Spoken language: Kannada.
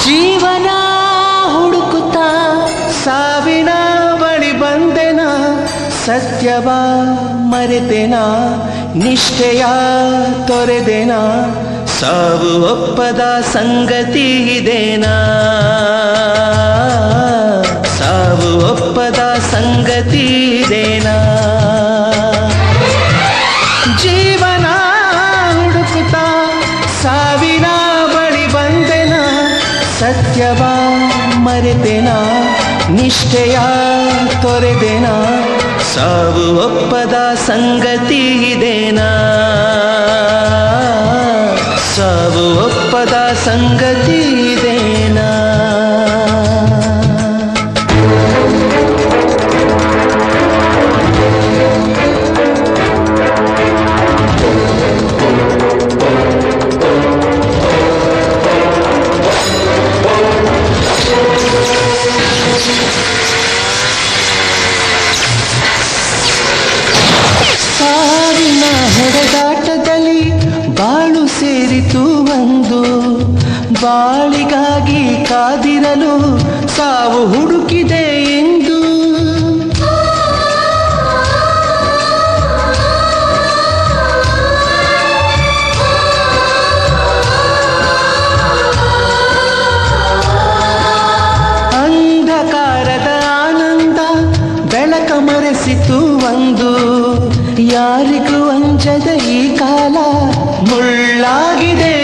ಜೀವನ ಹುಡುಕುತ್ತಾ ಸಾವಿನ ಬಳಿ ಬಂದೆನ, ಸತ್ಯವ ಮರೆತೆನ, ನಿಷ್ಠೆಯ ತೊರೆದೆನ, ಸಾವು ಒಪ್ಪದ ಸಂಗತಿ ಇದೇನಾ, ಸಾವು ಒಪ್ಪದ ಸಂಗತಿ ಇದೇನಾ. ಜೀವನ ಹುಡುಕುತ್ತಾ ಸಾವಿನ ಬಳಿ ಬಂದೆನ, ಸತ್ಯವ ಮರೆತೆನ, ನಿಷ್ಠೆಯ ತೊರೆದೆನ, ಸಾವು ಒಪ್ಪದ ಸಂಗತಿ ಇದೇನಾ, ಸಾವು ಒಪ್ಪದ ಸಂಗತಿ ಇದೇನಾ. ಸಾವಿನ ಹೊಡೆದಾಟದಲ್ಲಿ ಬಾಳು ಸೇರಿತು ಒಂದು, ಬಾಳಿಗಾಗಿ ಕಾದಿರಲು ಸಾವು ಹುಡುಕಿದೆ ಎಂದು. ಅಂಧಕಾರದ ಆನಂದ ಬೆಳಕ ಮರೆಸಿತು ಒಂದು, ಯಾರಿಗೂ ಅಂಜದ ಈ ಕಾಲ ಮುಳ್ಳಾಗಿದೆ